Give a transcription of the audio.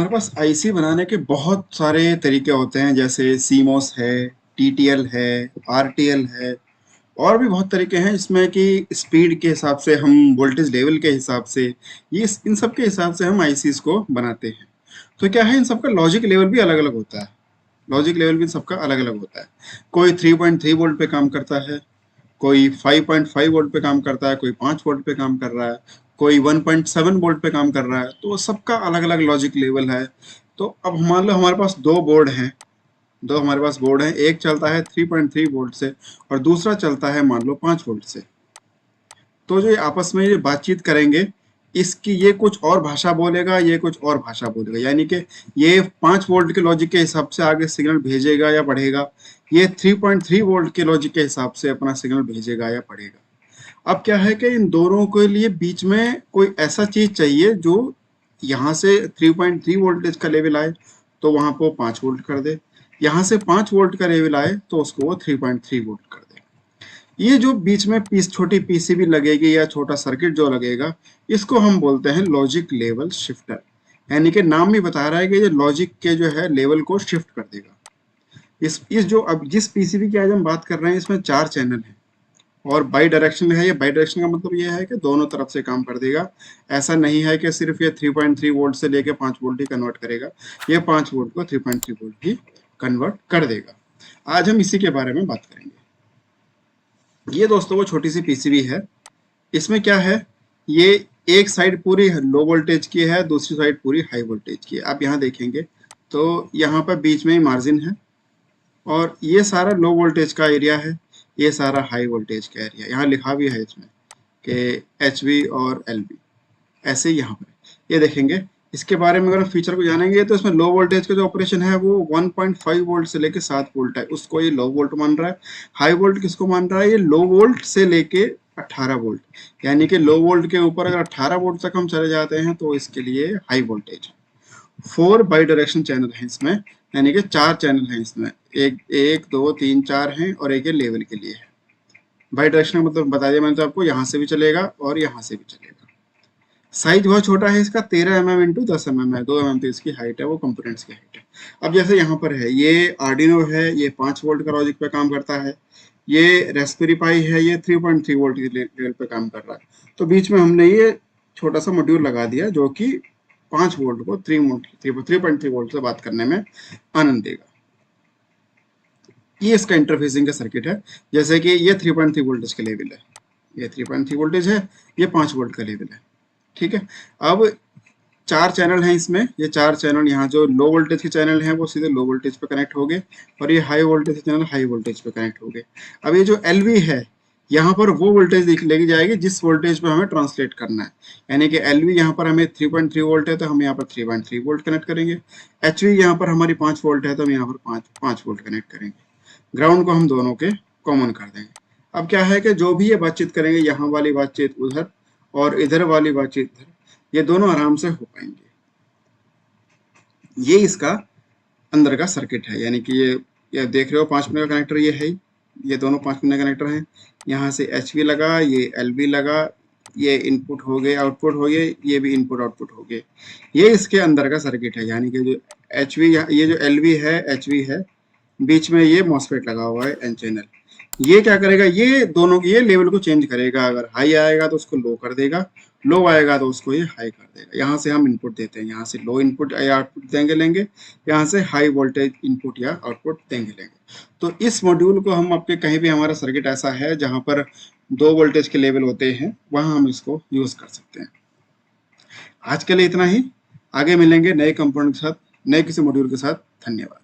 हमारे पास आईसी बनाने के बहुत सारे तरीके होते हैं, जैसे सीमोस है, टीटीएल है, आरटीएल है, और भी बहुत तरीके हैं इसमें कि स्पीड के हिसाब से हम वोल्टेज लेवल के हिसाब से ये इन सब के हिसाब से हम आईसीज को बनाते हैं। तो क्या है, इन सबका लॉजिक लेवल भी अलग अलग होता है। लॉजिक लेवल भी सबका अलग अलग होता है। कोई 3.3 वोल्ट पे काम करता है, कोई 5.5 वोल्ट पे काम करता है, कोई 5 वोल्ट पे काम कर रहा है, कोई 1.7 वोल्ट पे काम कर रहा है। तो सबका अलग अलग लॉजिक लेवल है। तो अब मान लो हमारे पास दो हमारे पास बोर्ड हैं, एक चलता है 3.3 वोल्ट से और दूसरा चलता है मान लो 5 वोल्ट से। तो जो ये आपस में ये बातचीत करेंगे, इसकी ये कुछ और भाषा बोलेगा, ये कुछ और भाषा बोलेगा, यानी कि ये 5 वोल्ट के लॉजिक के हिसाब से आगे सिग्नल भेजेगा या पढ़ेगा, ये 3.3 वोल्ट के लॉजिक के हिसाब से अपना सिग्नल भेजेगा या पढ़ेगा। अब क्या है कि इन दोनों के लिए बीच में कोई ऐसा चीज चाहिए जो यहाँ से 3.3 वोल्टेज का लेवल आए तो वहां पर 5 वोल्ट कर दे, यहाँ से 5 वोल्ट का लेवल आए तो उसको वो 3.3 वोल्ट कर दे। ये जो बीच में छोटी पीसीबी लगेगी या छोटा सर्किट जो लगेगा, इसको हम बोलते हैं लॉजिक लेवल शिफ्टर। यानी कि नाम ही बता रहा है कि ये लॉजिक के जो है लेवल को शिफ्ट कर देगा। इस जो अब जिस पीसीबी की आज हम बात कर रहे हैं, इसमें 4 चैनल हैं और बाई डायरेक्शन है। ये बाई डायरेक्शन का मतलब ये है कि दोनों तरफ से काम कर देगा। ऐसा नहीं है कि सिर्फ ये 3.3 वोल्ट से लेके 5 वोल्ट ही कन्वर्ट करेगा, ये 5 वोल्ट को 3.3 वोल्ट ही कन्वर्ट कर देगा। आज हम इसी के बारे में बात करेंगे। ये दोस्तों वो छोटी सी पीसीबी है। इसमें क्या है, ये एक साइड पूरी लो वोल्टेज की है, दूसरी साइड पूरी हाई वोल्टेज की है। आप यहाँ देखेंगे तो यहाँ पर बीच में ही मार्जिन है और ये सारा लो वोल्टेज का एरिया है, ये सारा हाई वोल्टेज का एरिया। यहाँ लिखा भी है इसमें कि HV और LV, ऐसे यहाँ पर ये देखेंगे। इसके बारे में अगर फीचर को जानेंगे तो इसमें लो वोल्टेज का जो ऑपरेशन है वो 1.5 वोल्ट से लेके 7 वोल्ट है, उसको ये लो वोल्ट मान रहा है। हाई वोल्ट किसको मान रहा है, ये लो वोल्ट से लेके 18 वोल्ट, यानी कि लो वोल्ट के ऊपर अगर 18 वोल्ट तक हम चले जाते हैं तो इसके लिए high voltage. 4 by direction channel है इसमें, यानी कि 4 चैनल हैं इसमें, एक 2 3 4 हैं और एक ये लेवल के लिए है। बाई डायरेक्शन मतलब बता दिया मैंने तो आपको, यहाँ से भी चलेगा और यहाँ से भी चलेगा। साइज बहुत छोटा है इसका, 13 mm इंटू 10 mm है, 2 mm तो इसकी हाइट है, वो कंपोनेंट्स की हाइट है। अब जैसे यहाँ पर है, ये आर्डिनो है, ये 5 वोल्ट का लॉजिक पे काम करता है। ये रास्पबेरी पाई है, ये 3.3 वोल्ट के लेवल पे काम कर रहा है। तो बीच में हमने ये छोटा सा मॉड्यूल लगा दिया जो कि 5 वोल्ट को 3.3 वोल्ट से बात करने में आनंद देगा। ये इसका इंटरफेसिंग का सर्किट है। जैसे कि ये 3.3 वोल्टेज का लेवल है, ये 3.3 वोल्टेज है, ये 5 वोल्ट का लेवल है। ठीक है। अब 4 चैनल हैं इसमें, ये 4 चैनल यहाँ जो लो वोल्टेज के चैनल हैं वो सीधे लो वोल्टेज पे कनेक्ट हो गए और ये हाई वोल्टेज के चैनल हाई वोल्टेज पे कनेक्ट हो गए। अब ये जो LV है, यहाँ पर वो वोल्टेज लेके जाएगी जिस वोल्टेज पे हमें ट्रांसलेट करना है। यानी कि LV यहाँ पर हमें 3.3 वोल्ट है तो हम यहाँ पर 3.3 वोल्ट कनेक्ट करेंगे। HV यहाँ पर हमारी 5 वोल्ट है तो हम यहाँ पर 5 वोल्ट कनेक्ट करेंगे। ग्राउंड को हम दोनों के कॉमन कर देंगे। अब क्या है कि जो भी ये बातचीत करेंगे, यहाँ वाली बातचीत उधर और इधर वाली बातचीत, ये दोनों आराम से हो पाएंगे। ये इसका अंदर का सर्किट है, यानी कि ये देख रहे हो 5 पिन का कनेक्टर ये है, ये दोनों 5 पिन का कनेक्टर हैं। यहाँ से HV लगा, ये LV लगा, ये इनपुट हो गए, आउटपुट हो गए, ये भी इनपुट आउटपुट हो गए। ये इसके अंदर का सर्किट है, यानी कि जो HV, ये जो LV है, HV है, बीच में ये मॉसफेट लगा हुआ है N चैनल। ये क्या करेगा, ये दोनों ये लेवल को चेंज करेगा। अगर हाई आएगा तो उसको लो कर देगा, लो आएगा तो उसको ये हाई कर देगा। यहाँ से हम इनपुट देते हैं, यहाँ से लो इनपुट या आउटपुट लेंगे, यहाँ से हाई वोल्टेज इनपुट या आउटपुट लेंगे। तो इस मॉड्यूल को हम आपके कहीं भी हमारा सर्किट ऐसा है जहाँ पर 2 वोल्टेज के लेवल होते हैं, वहाँ हम इसको यूज कर सकते हैं। आज के लिए इतना ही, आगे मिलेंगे नए कंपोनेंट के साथ, नए किसी मॉड्यूल के साथ। धन्यवाद।